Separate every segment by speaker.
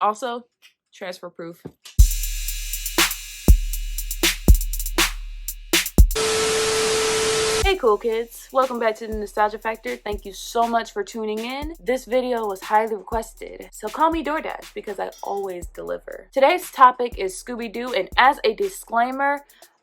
Speaker 1: Also, transfer proof. Hey cool kids, welcome back to the Nostalgia Factor. Thank you so much for tuning in. This video was highly requested, so call me DoorDash because I always deliver. Today's topic is Scooby Doo, and as a disclaimer,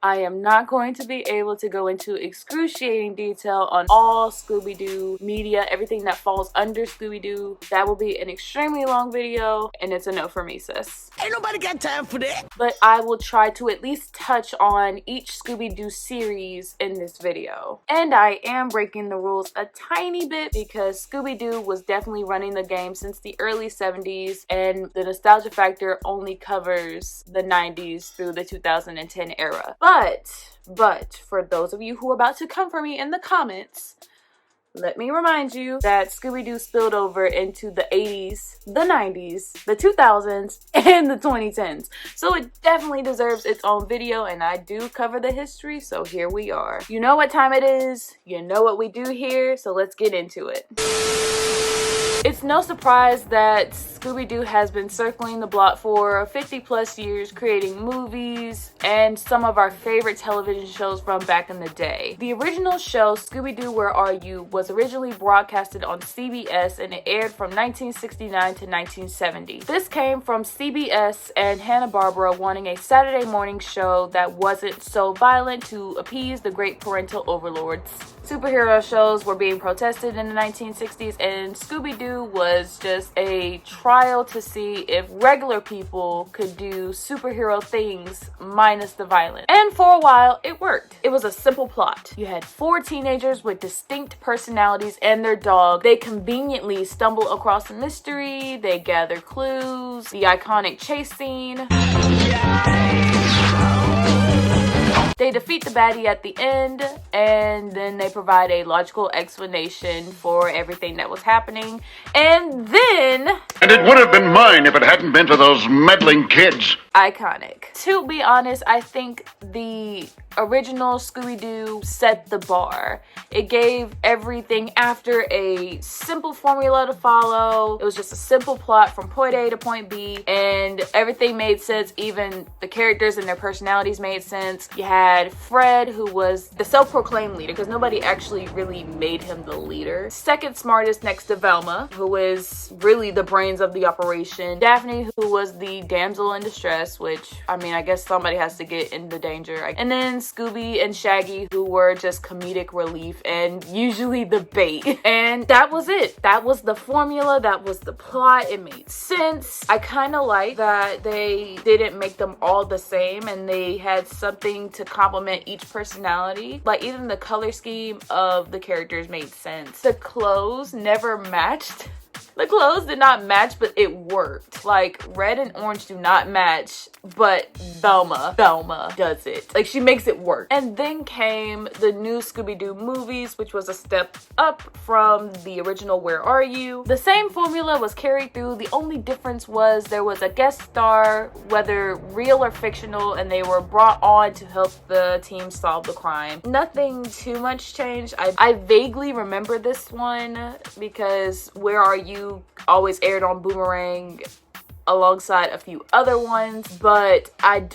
Speaker 1: I am not going to be able to go into excruciating detail on all Scooby Doo media, everything that falls under Scooby Doo. That will be an extremely long video, and it's a no for me, sis.
Speaker 2: Ain't nobody got time for that.
Speaker 1: But I will try to at least touch on each Scooby Doo series in this video. And I am breaking the rules a tiny bit because Scooby Doo was definitely running the game since the early 70s, and the Nostalgia Factor only covers the 90s through the 2010 era. But for those of you who are about to come for me in the comments, let me remind you that Scooby Doo spilled over into the 80s, the 90s, the 2000s, and the 2010s. So it definitely deserves its own video, and I do cover the history, so here we are. You know what time it is, you know what we do here, so let's get into it. It's no surprise that Scooby Doo has been circling the block for 50 plus years, creating movies and some of our favorite television shows from back in the day. The original show, Scooby Doo, Where Are You?, was originally broadcasted on CBS and it aired from 1969 to 1970. This came from CBS and Hanna-Barbera wanting a Saturday morning show that wasn't so violent to appease the great parental overlords. Superhero shows were being protested in the 1960s, and Scooby Doo was just a trial to see if regular people could do superhero things minus the violence. And for a while, it worked. It was a simple plot. You had 4 teenagers with distinct personalities and their dog. They conveniently stumble across a mystery, they gather clues, the iconic chase scene. They defeat the baddie at the end, and then they provide a logical explanation for everything that was happening. And then...
Speaker 3: And it would have been mine if it hadn't been for those meddling kids.
Speaker 1: Iconic. To be honest, I think the original Scooby-Doo set the bar. It gave everything after a simple formula to follow. It was just a simple plot from point A to point B, and everything made sense. Even the characters and their personalities made sense. You had Fred, who was the self-proclaimed leader, because nobody actually really made him the leader. Second smartest next to Velma, who is really the brains of the operation. Daphne, who was the damsel in distress, which, I mean, I guess somebody has to get in the danger. And then Scooby and Shaggy, who were just comedic relief and usually the bait. And that was it. That was the formula. That was the plot. It made sense. I kind of like that they didn't make them all the same and they had something to complement each personality. Like, even the color scheme of the characters made sense. The clothes never matched. The clothes did not match, but it worked. Like, red and orange do not match, but Velma does it. Like, she makes it work. And then came the new Scooby-Doo movies, which was a step up from the original Where Are You? The same formula was carried through. The only difference was there was a guest star, whether real or fictional, and they were brought on to help the team solve the crime. Nothing too much changed. I vaguely remember this one because Where Are You always aired on Boomerang alongside a few other ones, but I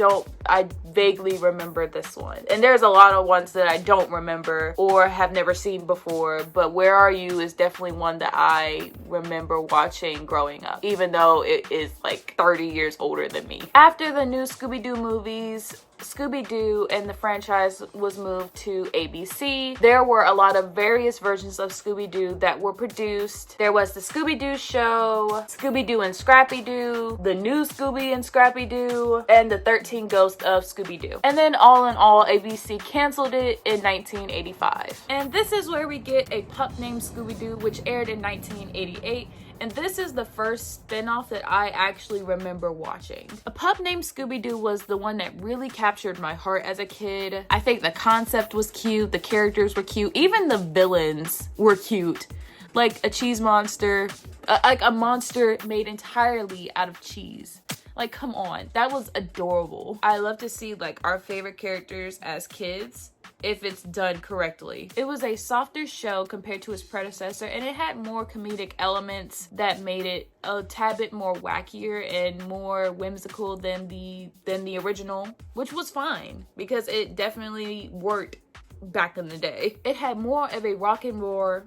Speaker 1: vaguely remember this one. And there's a lot of ones that I don't remember or have never seen before, but Where Are You is definitely one that I remember watching growing up, even though it is like 30 years older than me. After the new Scooby-Doo movies, Scooby-Doo and the franchise was moved to ABC. There were a lot of various versions of Scooby-Doo that were produced. There was the Scooby-Doo show, Scooby-Doo and Scrappy-Doo, the new Scooby and Scrappy-Doo, and the 13 Ghosts of Scooby-Doo. And then all in all, ABC canceled it in 1985. And this is where we get a pup named Scooby-Doo, which aired in 1988. And this is the first spin-off that I actually remember watching. A Pup Named Scooby-Doo was the one that really captured my heart as a kid. I think the concept was cute, the characters were cute, even the villains were cute. Like a cheese monster, like a monster made entirely out of cheese. Like, come on, that was adorable. I love to see like our favorite characters as kids if it's done correctly. It was a softer show compared to its predecessor, and it had more comedic elements that made it a tad bit more wackier and more whimsical than the original, which was fine because it definitely worked back in the day. It had more of a rock and roll.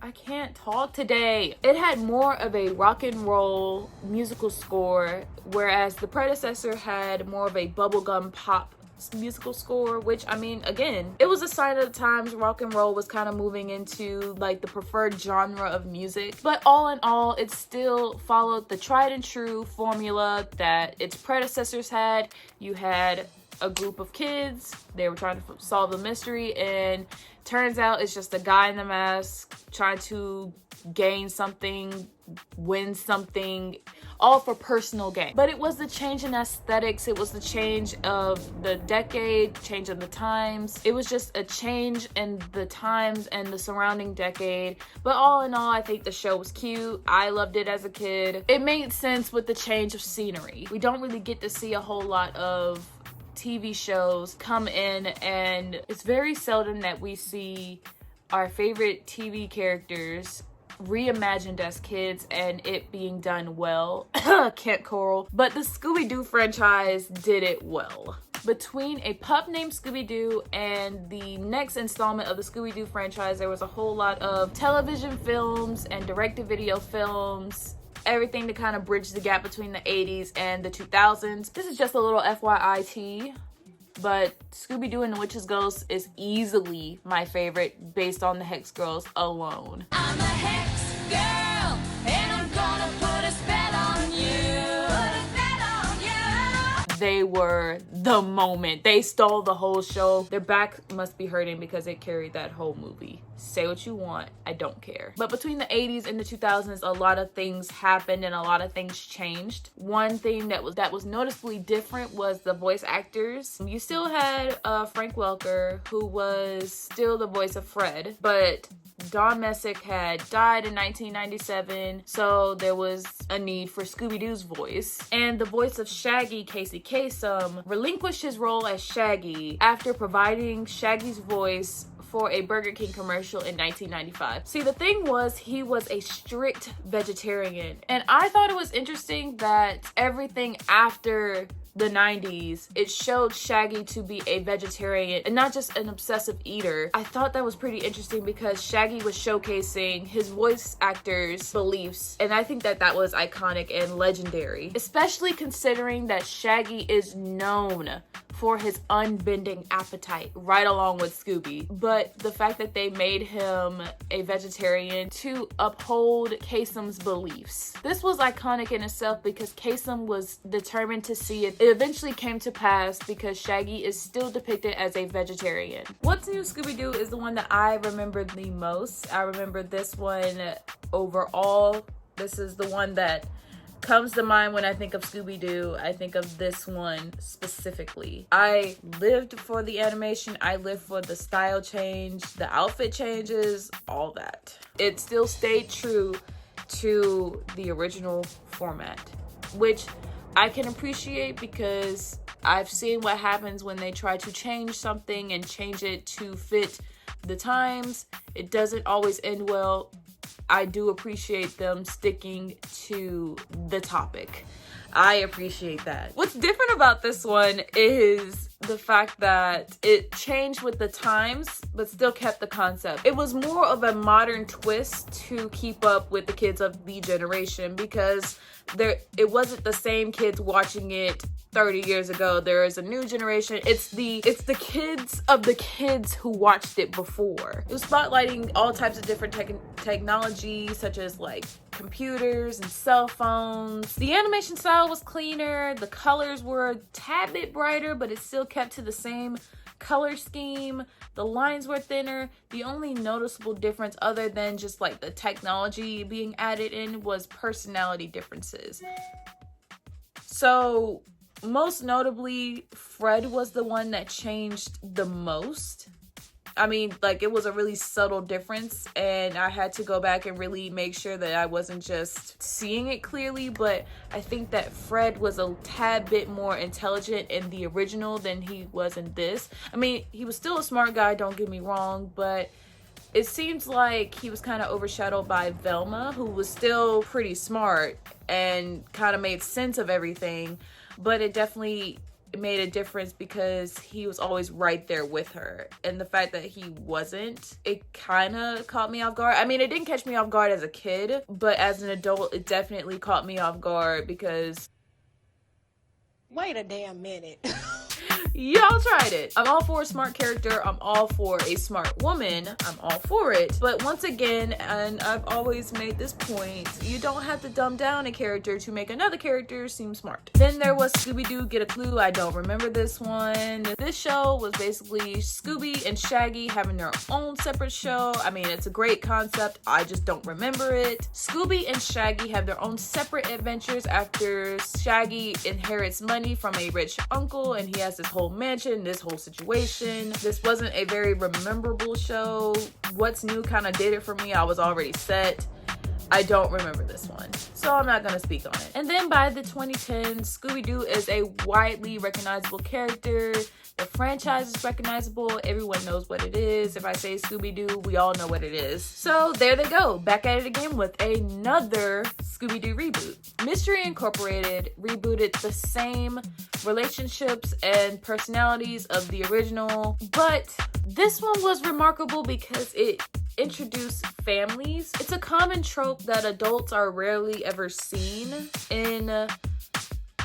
Speaker 1: I can't talk today. It had more of a rock and roll musical score, whereas the predecessor had more of a bubblegum pop musical score, which, I mean, again, it was a sign of the times. Rock and roll was kind of moving into like the preferred genre of music, but all in all, it still followed the tried and true formula that its predecessors had. You had a group of kids, they were trying to solve the mystery, and turns out it's just a guy in the mask trying to gain something, win something, all for personal gain. But it was the change in aesthetics, it was the change of the decade, change of the times. It was just a change in the times and the surrounding decade. But all in all, I think the show was cute. I loved it as a kid. It made sense with the change of scenery. We don't really get to see a whole lot of TV shows come in, and it's very seldom that we see our favorite TV characters reimagined as kids and it being done well. Can't choral. But the Scooby Doo franchise did it well. Between a pup named Scooby Doo and the next installment of the Scooby Doo franchise, there was a whole lot of television films and direct-to-video films, everything to kind of bridge the gap between the 80s and the 2000s. This is just a little FYIT, but Scooby Doo and the Witch's Ghost is easily my favorite based on the Hex Girls alone.
Speaker 2: I'm a Hex Girl, and I'm gonna put a spell on you. Put a spell on you.
Speaker 1: They were the moment. They stole the whole show. Their back must be hurting because it carried that whole movie. Say what you want, I don't care. But between the 80s and the 2000s, a lot of things happened and a lot of things changed. One thing that was noticeably different was the voice actors. You still had Frank Welker, who was still the voice of Fred, but Don Messick had died in 1997, so there was a need for Scooby-Doo's voice. And the voice of Shaggy, Casey Kasem, relinquished his role as Shaggy after providing Shaggy's voice for a Burger King commercial in 1995. See, the thing was, he was a strict vegetarian, and I thought it was interesting that everything after the 90s, it showed Shaggy to be a vegetarian and not just an obsessive eater. I thought that was pretty interesting because Shaggy was showcasing his voice actors' beliefs, and I think that was iconic and legendary, especially considering that Shaggy is known for his unbending appetite, right along with Scooby. But the fact that they made him a vegetarian to uphold Kasem's beliefs. This was iconic in itself because Kasem was determined to see it. It eventually came to pass because Shaggy is still depicted as a vegetarian. What's New Scooby-Doo is the one that I remember the most. I remember this one overall. This is the one that comes to mind when I think of Scooby-Doo. I think of this one specifically. I lived for the animation. I lived for the style change, the outfit changes, all that. It still stayed true to the original format, which I can appreciate because I've seen what happens when they try to change something and change it to fit the times. It doesn't always end well. I do appreciate them sticking to the topic. I appreciate that. What's different about this one is the fact that it changed with the times, but still kept the concept. It was more of a modern twist to keep up with the kids of the generation because it wasn't the same kids watching it 30 years ago. There is a new generation. It's the kids of the kids who watched it before. It was spotlighting all types of different technology, such as like computers and cell phones. The animation style was cleaner. The colors were a tad bit brighter, but it still kept to the same color scheme. The lines were thinner. The only noticeable difference, other than just like the technology being added in, was personality differences. So most notably, Fred was the one that changed the most. I mean, like, it was a really subtle difference, and I had to go back and really make sure that I wasn't just seeing it clearly. But I think that Fred was a tad bit more intelligent in the original than he was in this. I mean, he was still a smart guy, don't get me wrong, but it seems like he was kind of overshadowed by Velma, who was still pretty smart and kind of made sense of everything. But it definitely made a difference because he was always right there with her. And the fact that he wasn't, it kind of caught me off guard. I mean, it didn't catch me off guard as a kid, but as an adult, it definitely caught me off guard because...
Speaker 4: Wait a damn minute.
Speaker 1: Y'all tried it. I'm all for a smart character. I'm all for a smart woman. I'm all for it. But once again, and I've always made this point, you don't have to dumb down a character to make another character seem smart. Then there was Scooby Doo Get a Clue. I don't remember this one. This show was basically Scooby and Shaggy having their own separate show. I mean, it's a great concept. I just don't remember it. Scooby and Shaggy have their own separate adventures after Shaggy inherits money from a rich uncle, and he has this whole mansion, this whole situation. This wasn't a very rememberable show. What's New kind of did it for me. I was already set. I don't remember this one, so I'm not gonna speak on it. And then by the 2010s, Scooby-Doo is a widely recognizable character. The franchise is recognizable. Everyone knows what it is. If I say Scooby-Doo, we all know what it is. So there they go, back at it again with another Scooby-Doo reboot. Mystery Incorporated rebooted the same relationships and personalities of the original, but this one was remarkable because it introduce families. It's a common trope that adults are rarely ever seen in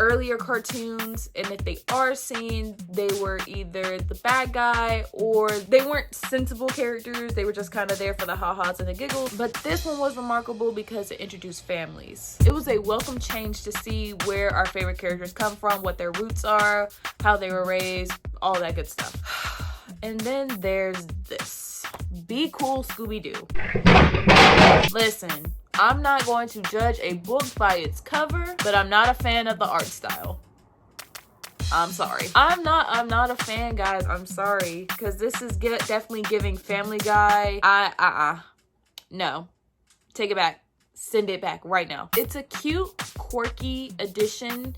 Speaker 1: earlier cartoons, and if they are seen, they were either the bad guy or they weren't sensible characters. They were just kind of there for the ha-has and the giggles. But this one was remarkable because it introduced families. It was a welcome change to see where our favorite characters come from, what their roots are, how they were raised, all that good stuff. And then there's this. Be Cool Scooby-Doo. Listen, I'm not going to judge a book by its cover, but I'm not a fan of the art style. I'm sorry. I'm not a fan, guys. I'm sorry. Because this is definitely giving Family Guy. No. Take it back. Send it back right now. It's a cute, quirky addition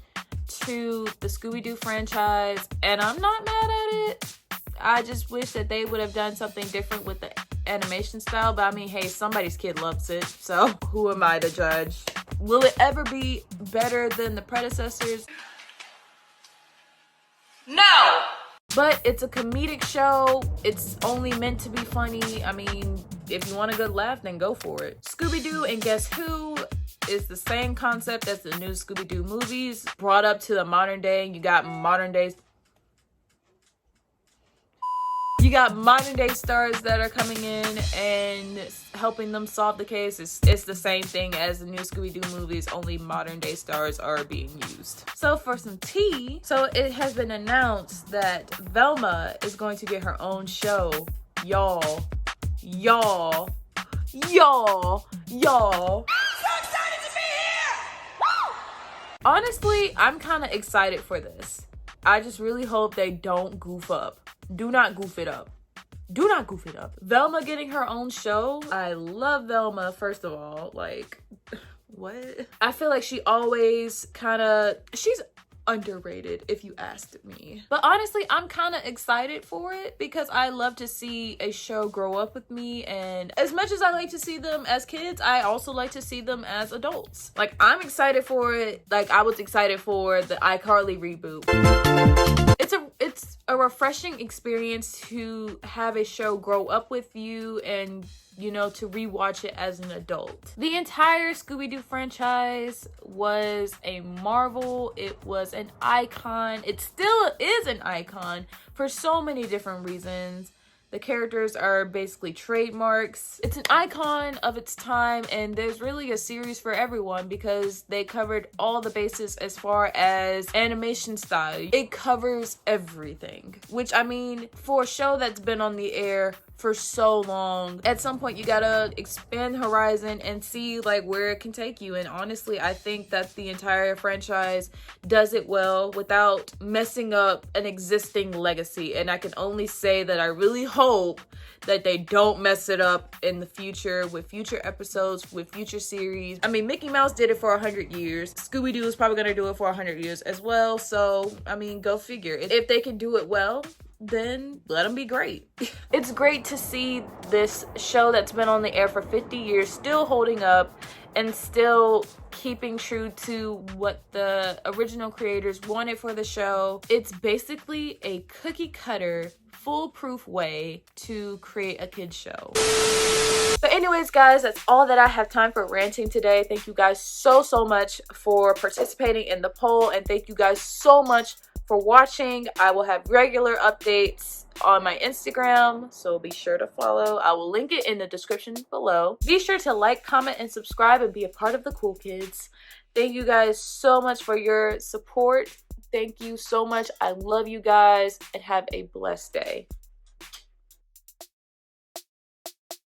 Speaker 1: to the Scooby-Doo franchise, and I'm not mad at it. I just wish that they would have done something different with the animation style, but I mean, hey, somebody's kid loves it, so who am I to judge? Will it ever be better than the predecessors? No! But it's a comedic show. It's only meant to be funny. I mean, if you want a good laugh, then go for it. Scooby-Doo and Guess Who is the same concept as the new Scooby-Doo movies, brought up to the modern day. You got modern day stars that are coming in and helping them solve the case. It's the same thing as the new Scooby-Doo movies, only modern day stars are being used. So for some tea, so it has been announced that Velma is going to get her own show. Y'all. So excited to be here! Woo! Honestly, I'm kind of excited for this. I just really hope they don't goof up. Do not goof it up. Do not goof it up. Velma getting her own show. I love Velma, first of all. Like, what? I feel like she always she's underrated, if you asked me. But honestly, I'm kind of excited for it because I love to see a show grow up with me, and as much as I like to see them as kids, I also like to see them as adults. Like, I'm excited for it. Like, I was excited for the iCarly reboot. It's a refreshing experience to have a show grow up with you and, you know, to rewatch it as an adult. The entire Scooby-Doo franchise was a marvel. It was an icon. It still is an icon for so many different reasons. The characters are basically trademarks. It's an icon of its time, and there's really a series for everyone because they covered all the bases as far as animation style. It covers everything, which, I mean, for a show that's been on the air for so long, at some point you gotta expand horizon and see like where it can take you. And honestly, I think that the entire franchise does it well without messing up an existing legacy. And I can only say that I really hope hope that they don't mess it up in the future with future episodes, with future series. I mean, Mickey Mouse did it for 100 years. Scooby Doo is probably gonna do it for 100 years as well. So, I mean, go figure. If they can do it well, then let them be great. It's great to see this show that's been on the air for 50 years still holding up and still keeping true to what the original creators wanted for the show. It's basically a cookie cutter, foolproof way to create a kid's show. But anyways, guys, that's all that I have time for ranting today. Thank you guys so much for participating in the poll, and thank you guys so much for watching. I will have regular updates on my Instagram, so be sure to follow. I will link it in the description below. Be sure to like, comment, and subscribe and be a part of the cool kids. Thank you guys so much for your support. Thank you so much. I love you guys, and have a blessed day.